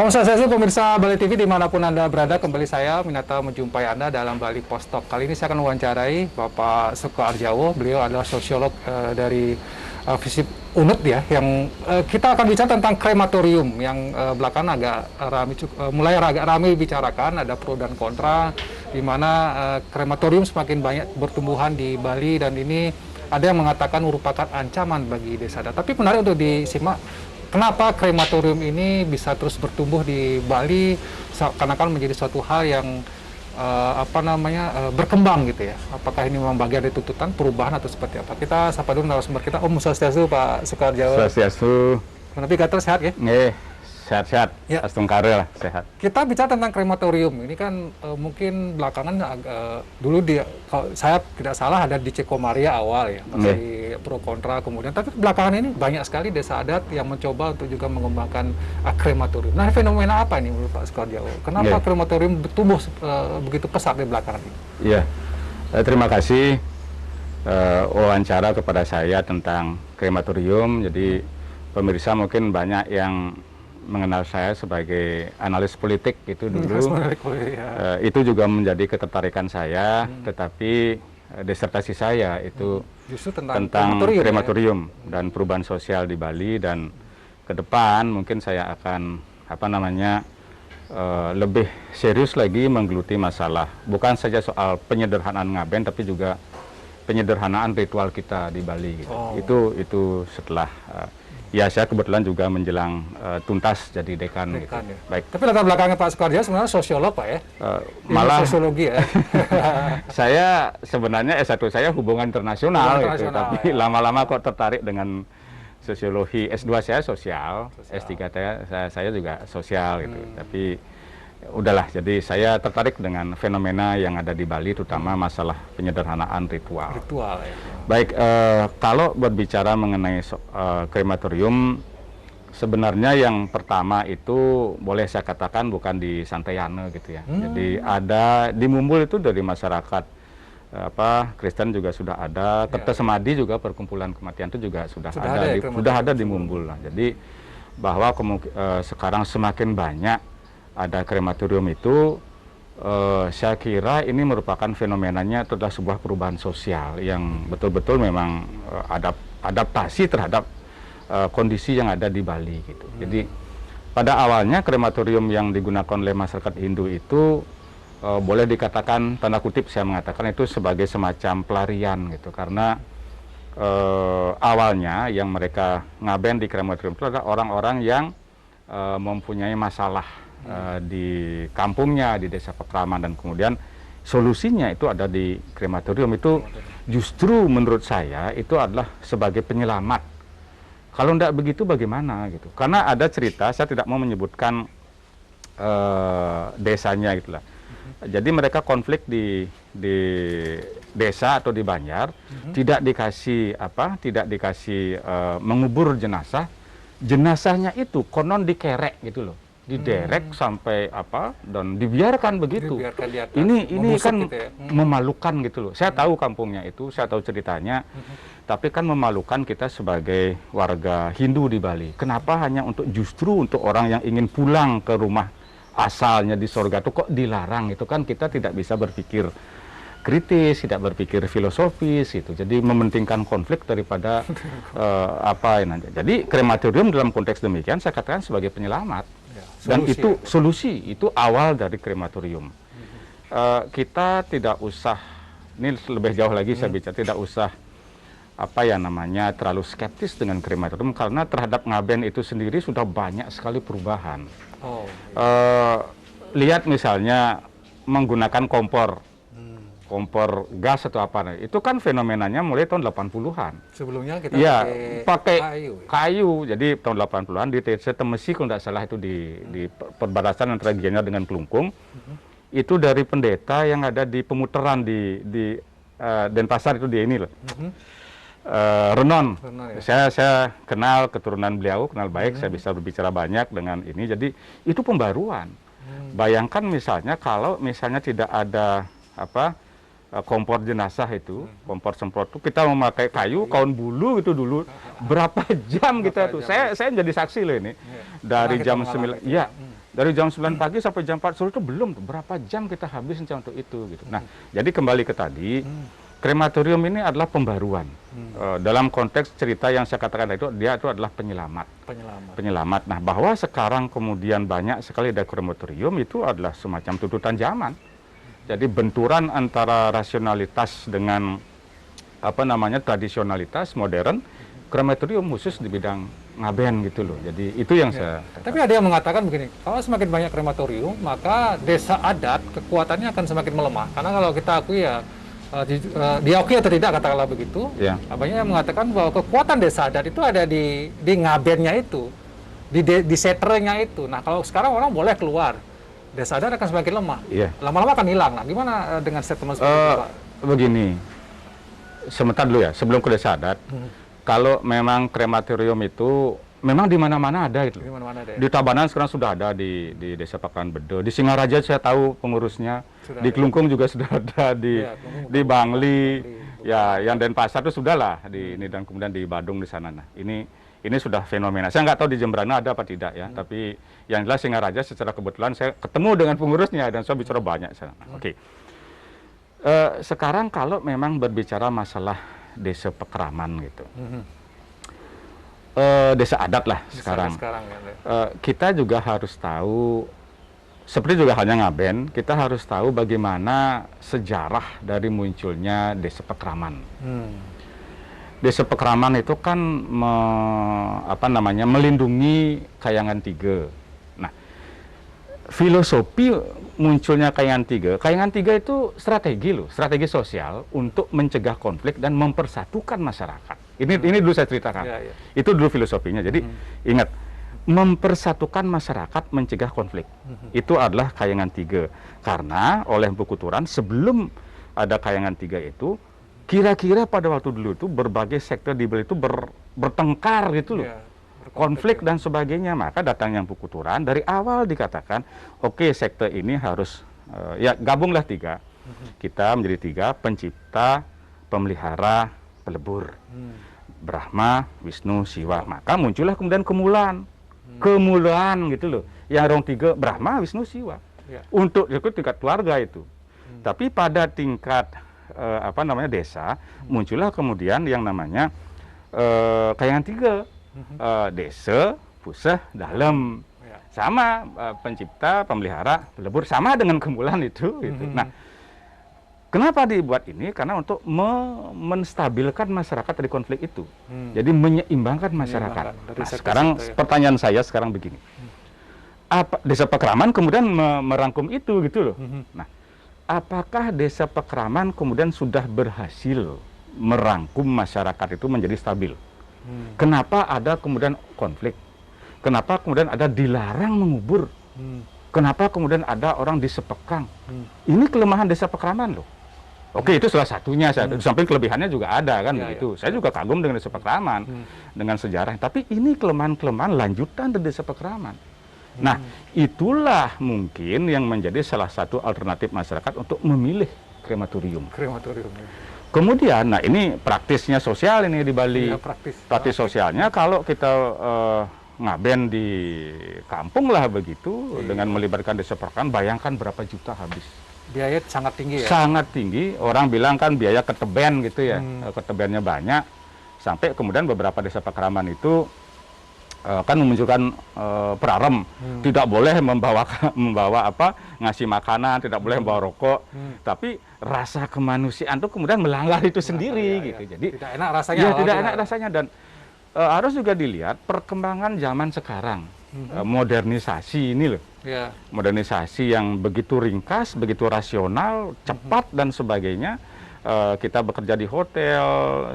Om Swastiastu pemirsa Bali TV dimanapun Anda berada, kembali saya Minata menjumpai Anda dalam Bali Post Talk. Kali ini saya akan mewawancarai Bapak Suko Ardjawo. Beliau adalah sosiolog dari FISIP UNED ya, yang kita akan bicara tentang krematorium yang belakangan mulai agak ramai dibicarakan, ada pro dan kontra, di mana krematorium semakin banyak bertumbuhan di Bali dan ini ada yang mengatakan merupakan ancaman bagi desa adat. Tapi menarik untuk disimak. Kenapa krematorium ini bisa terus bertumbuh di Bali, karena kan menjadi suatu hal yang berkembang gitu ya. Apakah ini memang bagian dari tuntutan perubahan atau seperti apa? Kita sapa dulu narasumber kita, Om Swastiastu, Pak Suko Ardjawo. Swastiastu. Tapi kata sehat ya? Sehat-sehat, ya. Astungkare lah, sehat. Kita bicara tentang krematorium, ini kan mungkin belakangan dulu kalau saya tidak salah ada di Cikomaria awal ya, masih pro kontra kemudian, tapi belakangan ini banyak sekali desa adat yang mencoba untuk juga mengembangkan krematorium. Nah, fenomena apa ini menurut Pak Suko Ardjawo? Kenapa krematorium bertumbuh begitu pesat di belakangan ini? Iya, terima kasih wawancara kepada saya tentang krematorium. Jadi pemirsa mungkin banyak yang mengenal saya sebagai analis politik itu dulu. Itu juga menjadi ketertarikan saya, tetapi disertasi saya itu justru tentang krematorium dan perubahan sosial di Bali, dan ke depan mungkin saya akan lebih serius lagi menggeluti masalah bukan saja soal penyederhanaan ngaben, tapi juga penyederhanaan ritual kita di Bali gitu. Itu setelah ya saya kebetulan juga menjelang tuntas jadi dekan gitu. Ya. Baik. Tapi latar belakangnya Pak Suko Ardjawo sebenarnya sosiolog Pak ya? Malah sosiologi ya. Saya sebenarnya S1 saya hubungan internasional gitu, tapi lama-lama kok tertarik dengan sosiologi. S2 saya sosial. S3 saya juga sosial gitu. Tapi udahlah, jadi saya tertarik dengan fenomena yang ada di Bali, terutama masalah penyederhanaan ritual. Ritual ya. Baik, kalau berbicara mengenai krematorium, sebenarnya yang pertama itu boleh saya katakan bukan di Santayana gitu ya. Jadi ada di Mumbul itu dari masyarakat Kristen juga sudah ada, Kertasemadi juga perkumpulan kematian itu juga sudah ada di Mumbul lah. Jadi bahwa sekarang semakin banyak ada krematorium itu, saya kira ini merupakan fenomenanya adalah sebuah perubahan sosial yang betul-betul memang adaptasi terhadap kondisi yang ada di Bali gitu. Jadi pada awalnya krematorium yang digunakan oleh masyarakat Hindu itu boleh dikatakan, tanda kutip saya mengatakan itu sebagai semacam pelarian gitu, karena awalnya yang mereka ngaben di krematorium itu adalah orang-orang yang mempunyai masalah di kampungnya, di desa Pekraman, dan kemudian solusinya itu ada di krematorium. Itu justru menurut saya itu adalah sebagai penyelamat. Kalau tidak begitu bagaimana gitu? Karena ada cerita, saya tidak mau menyebutkan desanya gitulah. Jadi mereka konflik di desa atau di Banjar, tidak dikasih mengubur jenazah. Jenazahnya itu konon dikerek gitu loh. Diderek sampai dan dibiarkan begitu. Ini kan gitu ya? Memalukan gitu loh. Saya tahu kampungnya itu, saya tahu ceritanya, tapi kan memalukan kita sebagai warga Hindu di Bali. Kenapa hanya justru untuk orang yang ingin pulang ke rumah asalnya di sorga itu kok dilarang? Itu kan kita tidak bisa berpikir kritis, tidak berpikir filosofis gitu. Jadi mementingkan konflik daripada Jadi krematorium dalam konteks demikian saya katakan sebagai penyelamat. Dan itu solusi, itu awal dari krematorium. Kita tidak usah, ini lebih jauh lagi saya bicara, tidak usah terlalu skeptis dengan krematorium, karena terhadap ngaben itu sendiri sudah banyak sekali perubahan. Lihat misalnya menggunakan kompor gas atau itu kan fenomenanya mulai tahun 80-an. Sebelumnya kita pakai kayu. Jadi tahun 80-an di TC Temesi kalau tidak salah itu di perbatasan antara Gianyar dengan Kelungkung. Itu dari pendeta yang ada di pemutaran di Denpasar itu di ini loh. Renon ya. Saya kenal keturunan beliau, kenal baik, saya bisa berbicara banyak dengan ini. Jadi itu pembaruan. Bayangkan misalnya kalau misalnya tidak ada kompor jenazah itu, kompor semprot itu kita memakai kayu, kaun bulu itu dulu berapa jam kita tuh. Saya jadi saksi loh ini. Dari jam 9, ya Dari jam 9 pagi sampai jam 4 sore itu belum tuh, berapa jam kita habis untuk itu gitu. Nah, jadi kembali ke tadi, krematorium ini adalah pembaruan. Dalam konteks cerita yang saya katakan itu, dia itu adalah penyelamat. Penyelamat. Nah, bahwa sekarang kemudian banyak sekali ada krematorium itu adalah semacam tuntutan zaman. Jadi benturan antara rasionalitas dengan apa namanya tradisionalitas modern, krematorium khusus di bidang ngaben gitu loh. Jadi itu yang saya. Tapi ada yang mengatakan begini, kalau semakin banyak krematorium, maka desa adat kekuatannya akan semakin melemah. Karena kalau kita akui ya, diakui atau tidak katakanlah begitu, banyak yang mengatakan bahwa kekuatan desa adat itu ada di ngabennya itu, di seternya itu. Nah kalau sekarang orang boleh keluar, desa adat akan semakin lemah. Lama-lama akan hilang. Nah gimana dengan statement seperti itu, Pak? Begini, sebentar dulu ya, sebelum ke desa adat. Kalau memang krematorium itu memang di mana-mana ada itu. Di Tabanan sekarang sudah ada di Desa Pakaran Bedo. Di Singaraja saya tahu pengurusnya. Di Kelungkung juga sudah ada di Bangli. Ya, yang Denpasar itu sudah lah ini dan kemudian di Badung di sana. Nah, ini sudah fenomena. Saya nggak tahu di Jembrana ada apa tidak ya. Tapi yang jelas Singaraja secara kebetulan saya ketemu dengan pengurusnya dan saya bicara banyak sana. Oke. Sekarang kalau memang berbicara masalah desa pekeraman gitu, desa adat lah sekarang ya, kita juga harus tahu, seperti juga halnya ngaben, kita harus tahu bagaimana sejarah dari munculnya desa pekeraman. Desa pekeraman itu kan melindungi Kayangan Tiga. Nah, filosofi munculnya Kayangan Tiga itu strategi sosial untuk mencegah konflik dan mempersatukan masyarakat. Ini dulu saya ceritakan. Itu dulu filosofinya. Jadi ingat, mempersatukan masyarakat, mencegah konflik. Itu adalah Kayangan Tiga. Karena oleh Mpu Kuturan sebelum ada Kayangan Tiga itu, kira-kira pada waktu dulu itu berbagai sektor di Bali itu bertengkar gitu loh. Konflik dan sebagainya, maka datangnya Mpu Kuturan dari awal dikatakan, oke, sektor ini harus ya gabunglah tiga, kita menjadi tiga, pencipta, pemelihara, pelebur, Brahma, Wisnu, Siwa. Maka muncullah kemudian kemulan gitu loh, yang rong tiga, Brahma, Wisnu, Siwa. Untuk itu tingkat keluarga itu. Tapi pada tingkat desa, muncullah kemudian yang namanya Kayangan Tiga. Desa, puseh, dalam, sama pencipta, pemelihara, pelebur, sama dengan kemulan itu. Nah, kenapa dibuat ini? Karena untuk menstabilkan masyarakat dari konflik itu. Jadi menyeimbangkan masyarakat. Nah, sekarang pertanyaan saya sekarang begini, apa desa pekeraman kemudian merangkum itu gitu loh. Nah, apakah desa pekeraman kemudian sudah berhasil merangkum masyarakat itu menjadi stabil? Kenapa ada kemudian konflik? Kenapa kemudian ada dilarang mengubur? Kenapa kemudian ada orang disepekang? Ini kelemahan desa pekeraman loh. Oke, itu salah satunya. Di samping kelebihannya juga ada kan begitu. Saya juga kagum dengan desa pekeraman, dengan sejarah. Tapi ini kelemahan-kelemahan lanjutan dari desa pekeraman. Nah, itulah mungkin yang menjadi salah satu alternatif masyarakat untuk memilih krematorium. Kemudian, nah ini praktisnya sosial ini di Bali. Praktis sosialnya kalau kita ngaben di kampung lah begitu, dengan melibatkan desa pekeraman, bayangkan berapa juta habis. Biaya sangat tinggi ya? Sangat tinggi. Orang bilang kan biaya keteben gitu ya, ketebennya banyak. Sampai kemudian beberapa desa pekeraman itu kan memunculkan perarem, tidak boleh membawa ngasih makanan, tidak boleh membawa rokok, tapi rasa kemanusiaan itu kemudian melanggar itu sendiri gitu. Jadi tidak enak rasanya. Ya, tidak enak rasanya. Dan harus juga dilihat perkembangan zaman sekarang, modernisasi ini loh, modernisasi yang begitu ringkas, begitu rasional, cepat dan sebagainya. Kita bekerja di hotel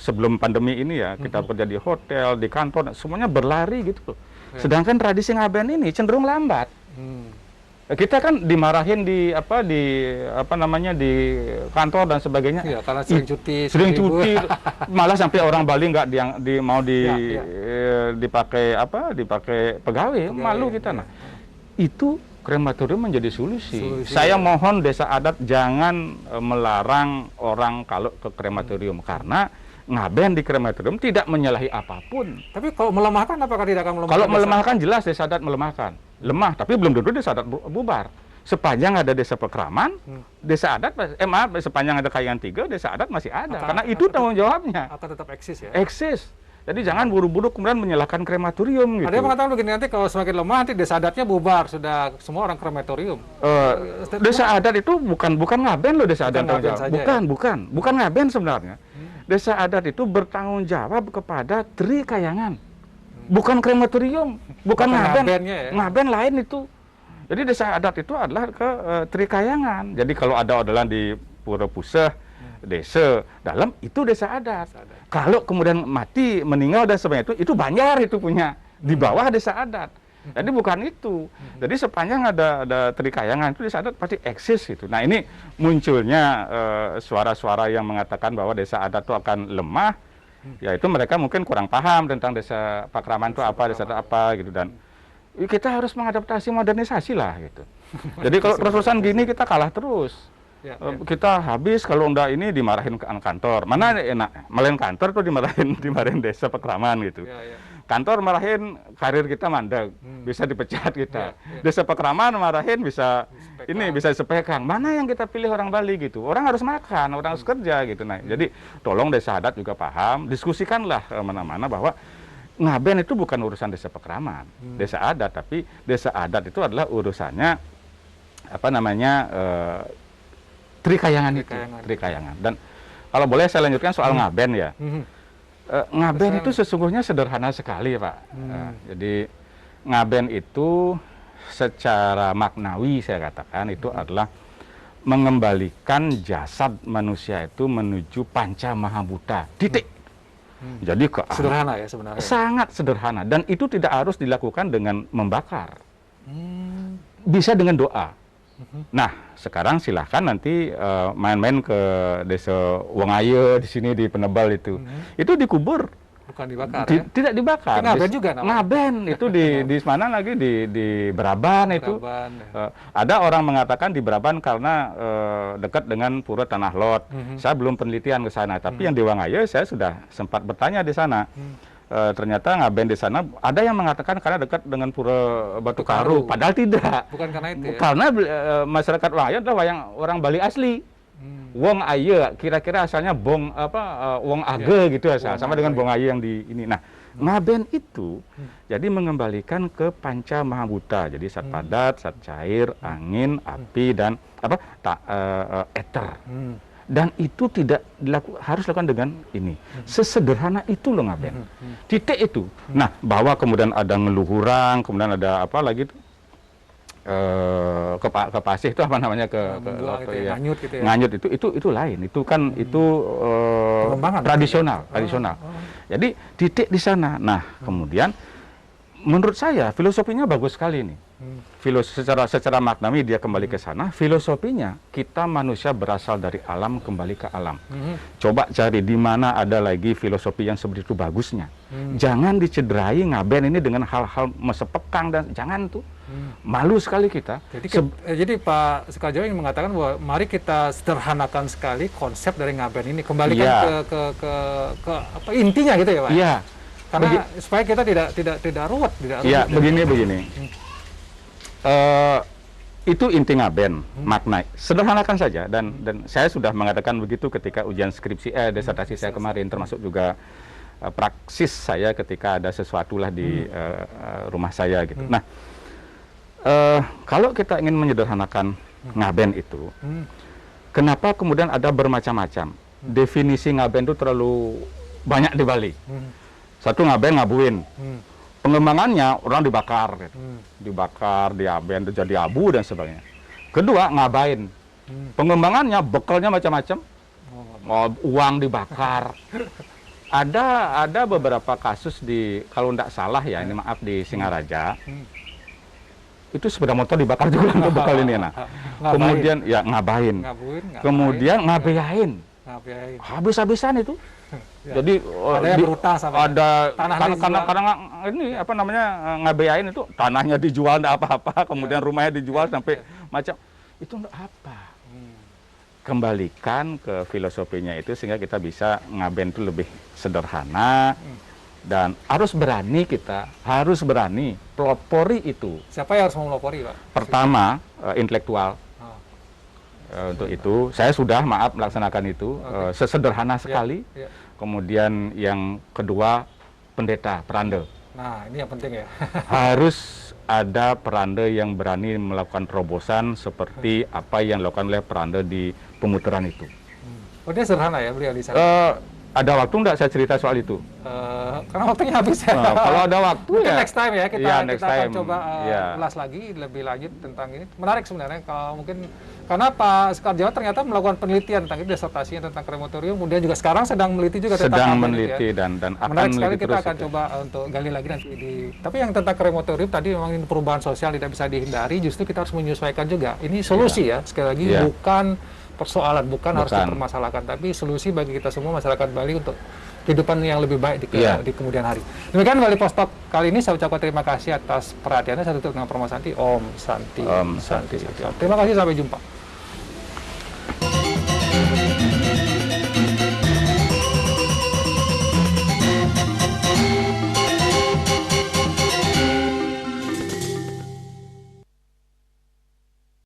sebelum pandemi ini ya, kita bekerja di hotel, di kantor, semuanya berlari gitu loh. Sedangkan tradisi ngaben ini cenderung lambat. Kita kan dimarahin di kantor dan sebagainya. Iya, karena sering cuti, malah sampai orang Bali nggak dipakai pegawai, malu kita. Nah, itu krematorium menjadi solusi. Saya mohon desa adat jangan melarang orang kalau ke krematorium, karena ngaben di krematorium tidak menyalahi apapun. Tapi kalau melemahkan, apakah tidak akan melemahkan? Kalau melemahkan jelas desa adat melemahkan. lemah, tapi belum tentu desa adat bubar. Sepanjang ada desa Pekraman, desa adat, maaf, sepanjang ada Kayangan 3, desa adat masih ada. Karena itu tanggung jawabnya. Akan tetap eksis ya? Eksis. Jadi jangan buru-buru kemudian menyalahkan krematorium gitu. Ada yang mengatakan begini, nanti kalau semakin lemah, nanti desa adatnya bubar, sudah semua orang krematorium. Desa adat itu bukan ngaben loh, desa adat. Bukan ngaben sebenarnya. Desa adat itu bertanggung jawab kepada Tri Kayangan. Bukan krematorium, bukan ngaben. Ya? Ngaben lain itu. Jadi desa adat itu adalah ke Tri Kayangan. Jadi kalau ada odelan di Pura Puseh, desa dalam itu desa adat. Kalau kemudian mati, meninggal dan sebagainya itu Banjar itu punya di bawah desa adat. Jadi bukan itu. Jadi sepanjang ada Tri Kayangan itu desa adat pasti eksis itu. Nah ini munculnya suara-suara yang mengatakan bahwa desa adat itu akan lemah. Yaitu mereka mungkin kurang paham tentang desa Pakraman itu apa, desa adat apa gitu, dan kita harus mengadaptasi modernisasi lah gitu. Jadi kalau terus-terusan gini kita kalah terus. Kita habis kalau enggak ini dimarahin ke kantor. Mana enak? Malahin kantor tuh dimarahin desa Pekraman gitu. Kantor marahin karir kita mandek, bisa dipecat kita. Desa Pekraman marahin bisa sepekang. Mana yang kita pilih orang Bali gitu? Orang harus makan, orang harus kerja gitu. Nah, jadi tolong desa adat juga paham, diskusikanlah mana-mana bahwa ngaben itu bukan urusan desa Pekraman, desa adat, tapi desa adat itu adalah urusannya apa namanya Tri Kayangan itu, Tri Kayangan. Dan kalau boleh saya lanjutkan soal ngaben ya. Ngaben itu sesungguhnya sederhana sekali, Pak. Jadi ngaben itu secara maknawi saya katakan itu adalah mengembalikan jasad manusia itu menuju panca mahabhuta. Titik. Jadi sederhana ya sebenarnya. Sangat sederhana, dan itu tidak harus dilakukan dengan membakar. Bisa dengan doa. Nah, sekarang silahkan nanti main-main ke desa Wongaye di sini di Penebal itu. Itu dikubur. Bukan dibakar ya? Tidak dibakar. Ngaben juga namanya. Ngaben itu di mana lagi di Braban itu. Ada orang mengatakan di Braban karena dekat dengan Pura Tanah Lot. Saya belum penelitian ke sana, tapi yang di Wongaye saya sudah sempat bertanya di sana. Ternyata ngaben di sana ada yang mengatakan karena dekat dengan Pura Batu Karu, padahal tidak. Bukan karena itu ya? Karena masyarakat Wongaye adalah orang Bali asli. Wong Aye, kira-kira asalnya Wong Age gitu asal, sama dengan Bong Aye yang di ini. Nah, ngaben itu jadi mengembalikan ke panca mahabhuta. Jadi zat padat, zat cair, angin, api, dan eter. Dan itu tidak harus dilakukan dengan ini. Sesederhana itu loh ngaben. Titik itu. Nah, bahwa kemudian ada ngeluhurang, kemudian ada apa lagi ke pasih itu apa namanya nganyut gitu ya. Nganyut itu lain. Itu kan itu tradisional. Jadi titik di sana. Nah, kemudian menurut saya filosofinya bagus sekali ini. Secara maknawi dia kembali ke sana. Filosofinya kita manusia berasal dari alam kembali ke alam. Coba cari di mana ada lagi filosofi yang seperti itu bagusnya. Jangan dicederai ngaben ini dengan hal-hal mesepekang dan jangan tuh. Malu sekali kita. Jadi Pak Sukarjawo ingin mengatakan bahwa mari kita sederhanakan sekali konsep dari ngaben ini, kembalikan ke apa intinya gitu ya Pak. Iya. Karena supaya kita tidak ruwet, Iya, begini. Itu inti ngaben, makna. Sederhanakan saja, dan saya sudah mengatakan begitu ketika ujian skripsi disertasi saya kemarin, termasuk juga praksis saya ketika ada sesuatu lah di rumah saya gitu. Nah, kalau kita ingin menyederhanakan ngaben itu, kenapa kemudian ada bermacam-macam? Definisi ngaben itu terlalu banyak di Bali. Satu ngaben ngabuin. Pengembangannya orang dibakar, gitu. Dibakar, diaben, jadi abu dan sebagainya. Kedua ngabain. Pengembangannya bekalnya macam-macam. Uang dibakar. Ada beberapa kasus kalau tidak salah ya, ini maaf di Singaraja. Itu sepeda motor dibakar juga untuk bekal ini. Nah, kemudian ya ngabain. Kemudian ngabeain. Habis-habisan itu. Jadi ada yang berutang sama karena ini apa namanya ngabeain itu tanahnya dijual enggak apa-apa, kemudian rumahnya dijual sampai macam itu enggak apa. Kembalikan ke filosofinya itu sehingga kita bisa ngaben itu lebih sederhana, Dan harus berani kita, harus berani pelopori itu. Siapa yang harus melopori, Pak? Pertama, intelektual. Oh. Untuk itu, saya sudah melaksanakan itu sesederhana sekali. Ya. Kemudian yang kedua, pendeta, peranda. Nah, ini yang penting ya. Harus ada peranda yang berani melakukan terobosan seperti apa yang dilakukan oleh peranda di pemutaran itu. Oh, dia sederhana ya beliau di sana. Ada waktu enggak saya cerita soal itu? Karena waktunya habis ya. Kalau ada waktu mungkin ya. next time ya kita, Iya, kita next akan time. coba Iya. ulas lagi lebih lanjut tentang ini. Menarik sebenarnya kalau mungkin karena Pak Sukarjawa ternyata melakukan penelitian tentang ini, disertasinya tentang krematorium, kemudian juga sekarang sedang meneliti juga tentang Sedang hal ini, meneliti ya. dan akan Menarik sekali, meneliti kita terus akan itu. coba untuk gali lagi nanti di. Tapi yang tentang krematorium tadi memang ini perubahan sosial tidak bisa dihindari, justru kita harus menyesuaikan juga. Ini solusi ya, sekali lagi Iya. bukan persoalan, bukan harus Bukan. dipermasalahkan, tapi solusi bagi kita semua masyarakat Bali untuk kehidupan yang lebih baik Iya. di kemudian hari. Demikian Bali Post Talk kali ini, saya ucapkan terima kasih atas perhatiannya. Saya tutup dengan Promo Santi. Om Santi. Om Santi. Terima kasih, sampai jumpa.